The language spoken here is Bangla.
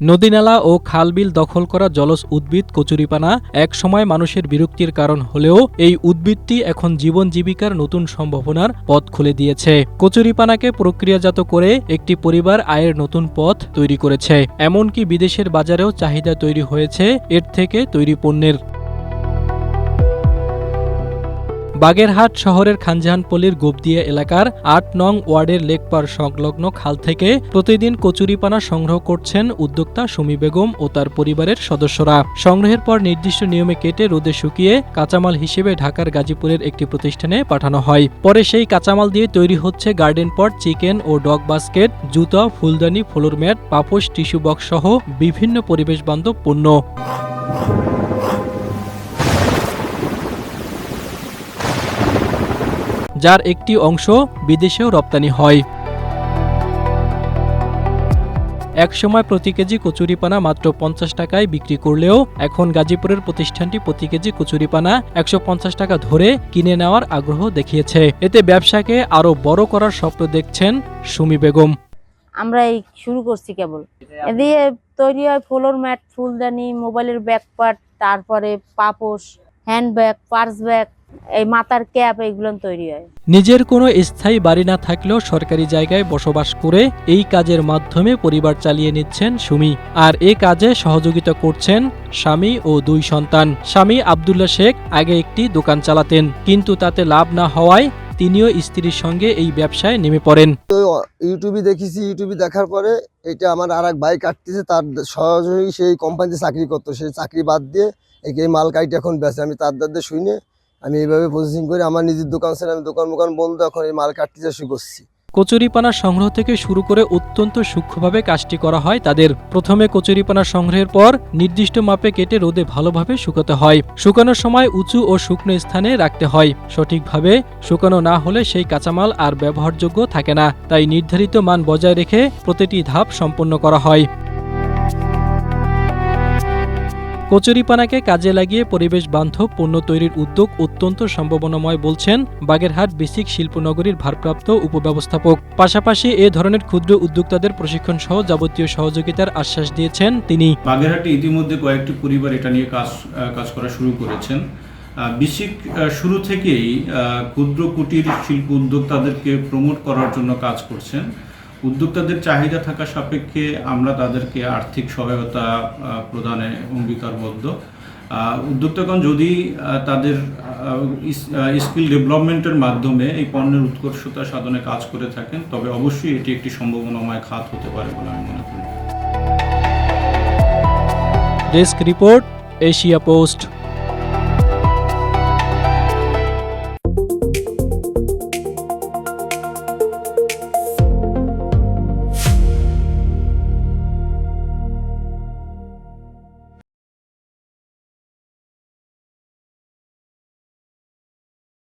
নদী-নালা ও খাল-বিল দখল করা জলজ উদ্ভিদ কচুরিপানা একসময় মানুষের বিরক্তির কারণ হলেও এই উদ্ভিদটি এখন জীবন জীবিকার নতুন সম্ভাবনার পথ খুলে দিয়েছে। কচুরিপানাকে প্রক্রিয়াজাত করে একটি পরিবার আয়ের নতুন পথ তৈরি করেছে। এমনকি বিদেশের বাজারেও চাহিদা তৈরি হয়েছে এর থেকে তৈরি পণ্যের। বাগেরহাট শহরের খানজাহানপল্লীর গোবদিয়া এলাকার ৮ নং ওয়ার্ডের লেকপাড় সংলগ্ন খাল থেকে প্রতিদিন কচুরিপানা সংগ্রহ করছেন উদ্যোক্তা সুমি বেগম ও তার পরিবারের সদস্যরা। সংগ্রহের পর নির্দিষ্ট নিয়মে কেটে রোদে শুকিয়ে কাঁচামাল হিসেবে ঢাকার গাজীপুরের একটি প্রতিষ্ঠানে পাঠানো হয়। পরে সেই কাঁচামাল দিয়ে তৈরি হচ্ছে গার্ডেন পট, চিকেন ও ডগ বাস্কেট, জুতা, ফুলদানি, ফ্লোর ম্যাট, পাপোশ, টিস্যু বক্স সহ বিভিন্ন পরিবেশবান্ধব পণ্য। যার একটি অংশ বিদেশেও রপ্তানি হয়। একসময় প্রতি কেজি কচুরিপানা মাত্র ৫০ টাকায় বিক্রি করলেও এখন গাজীপুরের প্রতিষ্ঠানটি প্রতি কেজি কচুরিপানা ১৫০ টাকা ধরে কিনে নেওয়ার আগ্রহ দেখিয়েছে। এতে ব্যবসাকে আরও বড় করার স্বপ্ন দেখছেন সুমি বেগম। আমরা এই শুরু করছি কেবল, এদিকে তৈরি হয় ফ্লোর ম্যাট, ফুলদানি, মোবাইলের ব্যাকপার্ট, তারপরে পাপোশ, হ্যান্ড ব্যাগ, পার্স ব্যাগ, এই মাথার ক্যাপ, এইগুলো তৈরি হয়। নিজের কোনো স্থায়ী বাড়ি না থাকলেও সরকারি জায়গায় বসবাস করে এই কাজের মাধ্যমে পরিবার চালিয়ে নিচ্ছেন সুমি। আর এ কাজে সহযোগিতা করছেন স্বামী ও ২ সন্তান। স্বামী আব্দুল্লাহ শেখ আগে একটি দোকান চালাতেন, কিন্তু তাতে লাভ না হওয়ায় তিনিও স্ত্রীর সঙ্গে এই ব্যবসায় নেমে পড়েন। তো ইউটিউবে দেখেছি, ইউটিউবে দেখার পরে এটা আমার আর এক ভাই কাটতেছে, তার সহযোগী সেই কোম্পানিতে চাকরি করতো, সেই চাকরি বাদ দিয়ে এই মাল কাইটে এখন বেচে। আমি তার দাদা শুনে আমি এইভাবে প্রসেসিং করে আমার নিজের দোকান ছিল, আমি দোকান বন্ধ, এখন এই মাল কাটতে শুরু করছি। কচুরিপানা সংগ্রহ থেকে শুরু করে অত্যন্ত সূক্ষ্মভাবে কাজটি করা হয় তাদের। প্রথমে কচুরিপানা সংগ্রহের পর নির্দিষ্ট মাপে কেটে রোদে ভালোভাবে শুকাতে হয়। শুকানোর সময় উঁচু ও শুকনো স্থানে রাখতে হয়। সঠিকভাবে শুকানো না হলে সেই কাঁচামাল আর ব্যবহারযোগ্য থাকে না। তাই নির্ধারিত মান বজায় রেখে প্রতিটি ধাপ সম্পন্ন করা হয়। কচুরিপানাকে কাজে লাগিয়ে পরিবেশ বান্ধব পণ্য তৈরির উদ্যোগ অত্যন্ত সম্ভাবনাময় বলছেন বাগেরহাট বেসিক শিল্পনগরীর ভারপ্রাপ্ত উপব্যবস্থাপক। পাশাপাশি এ ধরনের ক্ষুদ্র উদ্যোক্তাদের প্রশিক্ষণ সহ যাবতীয় সহযোগিতার আশ্বাস দিয়েছেন তিনি। বাগেরহাটে ইতিমধ্যে কয়েকটি পরিবার এটা নিয়ে কাজ করা শুরু করেছেন। বেসিক শুরু থেকেই ক্ষুদ্র কুটির শিল্প উদ্যোক্তাদেরকে প্রমোট করার জন্য কাজ করছেন। উদ্যোক্তাদের চাহিদা থাকা সাপেক্ষে আমরা তাদেরকে আর্থিক সহায়তা প্রদানে অঙ্গীকারবদ্ধ। উদ্যোক্তাগণ যদি তাদের স্কিল ডেভেলপমেন্টের মাধ্যমে এই পণ্যের উৎকর্ষতা সাধনে কাজ করে থাকেন, তবে অবশ্যই এটি একটি সম্ভাবনাময় খাত হতে পারে বলে আমি মনে করি। Desk report, Asia post.